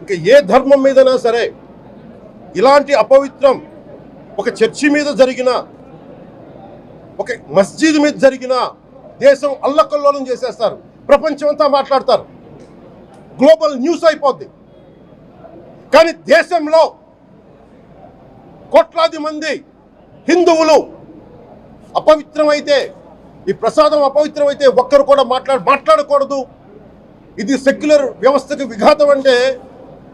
ఇక ఏ ధర్మం మీదైనా సరే ఇలాంటి అపవిత్రం ఒక చర్చి మీద జరిగిన, ఒక మస్జిద్ మీద జరిగిన దేశం అల్లకల్లోలం చేసేస్తారు, ప్రపంచం అంతా మాట్లాడతారు, గ్లోబల్ న్యూస్ అయిపోద్ది. కానీ దేశంలో కోట్లాది మంది హిందువులు అపవిత్రమైతే, ఈ ప్రసాదం అపవిత్రమైతే ఒక్కరు కూడా మాట్లాడకూడదు, ఇది సెక్యులర్ వ్యవస్థకు విఘాతం అంటే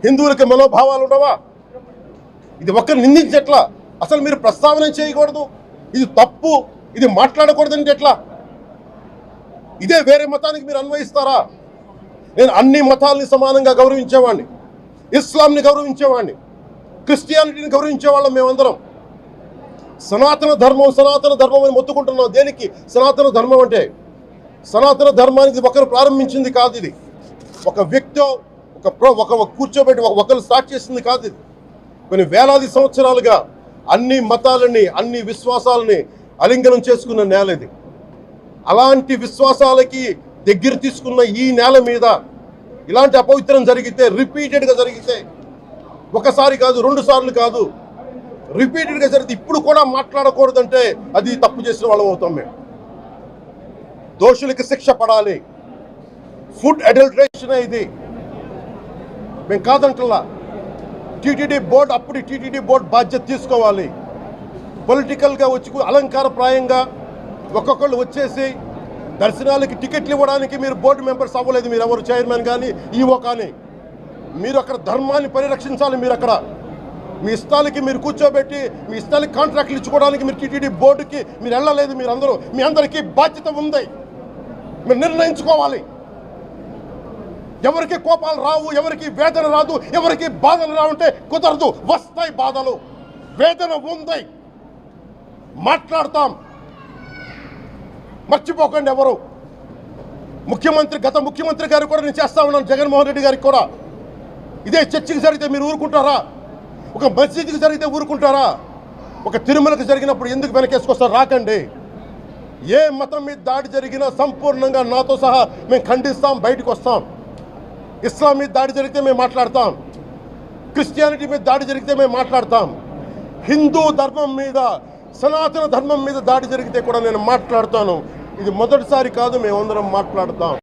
హిందువులకి మనోభావాలు ఉండవా? ఇది ఒక్కరు నిందించట్లా, అసలు మీరు ప్రస్తావన చేయకూడదు, ఇది తప్పు, ఇది మాట్లాడకూడదు అంటే ఎట్లా? ఇదే వేరే మతానికి మీరు అన్వయిస్తారా? నేను అన్ని మతాలని సమానంగా గౌరవించేవాడిని, ఇస్లాంని గౌరవించేవాడిని, క్రిస్టియానిటీని గౌరవించేవాళ్ళం మేమందరం. సనాతన ధర్మం అని మొత్తుకుంటున్నాం. దేనికి సనాతన ధర్మం అంటే? సనాతన ధర్మానికి ఒకరు ప్రారంభించింది కాదు, ఇది ఒక వ్యక్తో ఒక కూర్చోబెట్టి ఒకరు స్టార్ట్ చేసింది కాదు. ఇది కొన్ని వేలాది సంవత్సరాలుగా అన్ని మతాలని, అన్ని విశ్వాసాలని అలింగనం చేసుకున్న నేల ఇది. అలాంటి విశ్వాసాలకి దగ్గర తీసుకున్న ఈ నేల మీద ఇలాంటి అపవిత్రం జరిగితే, రిపీటెడ్గా జరిగితే, ఒకసారి కాదు, 2 సార్లు కాదు, రిపీటెడ్గా జరిగితే ఇప్పుడు కూడా మాట్లాడకూడదంటే అది తప్పు చేసిన వాళ్ళం అవుతాం. మేము దోషులకి శిక్ష పడాలి. ఫుడ్ అడల్టరేషన్ ఇది మేము కాదంటలా. టీటీడీ బోర్డు, అప్పుడు టీటీడీ బోర్డు బాధ్యత తీసుకోవాలి. పొలిటికల్గా వచ్చి అలంకారప్రాయంగా ఒక్కొక్కళ్ళు వచ్చేసి దర్శనాలకి టికెట్లు ఇవ్వడానికి మీరు బోర్డు మెంబర్స్ అవ్వలేదు. మీరు ఎవరు చైర్మన్ కానీ ఈవో కానీ, మీరు అక్కడ ధర్మాన్ని పరిరక్షించాలి. మీరు అక్కడ మీ ఇష్టాలకి మీరు కూర్చోబెట్టి మీ ఇష్టాలకి కాంట్రాక్ట్లు ఇచ్చుకోవడానికి మీరు టీటీడీ బోర్డుకి మీరు వెళ్ళలేదు. మీరందరూ, మీ అందరికీ బాధ్యత ఉంది. మీరు నిర్ణయించుకోవాలి. ఎవరికి కోపాలు రావు, ఎవరికి వేదన రాదు, ఎవరికి బాధలు రావంటే కుదరదు. వస్తాయి బాధలు, వేదన ఉంది, మాట్లాడతాం. మర్చిపోకండి ఎవరు. గత ముఖ్యమంత్రి గారు కూడా నేను చేస్తా ఉన్నాను, జగన్మోహన్ రెడ్డి గారికి కూడా. ఇదే చర్చికి జరిగితే మీరు ఊరుకుంటారా? ఒక మసీదుకి జరిగితే ఊరుకుంటారా? ఒక తిరుమలకు జరిగినప్పుడు ఎందుకు వెనకేసుకొస్తారు? రాకండి. ఏ మతం మీద దాడి జరిగినా సంపూర్ణంగా నాతో సహా మేము ఖండిస్తాం, బయటకు వస్తాం. ఇస్లాం మీద దాడి జరిగితే మేము మాట్లాడతాం, క్రిస్టియానిటీ మీద దాడి జరిగితే మేము మాట్లాడతాం, హిందూ ధర్మం మీద, సనాతన ధర్మం మీద దాడి జరిగితే కూడా నేను మాట్లాడతాను. ఇది మొదటిసారి కాదు, మేమందరం మాట్లాడతాం.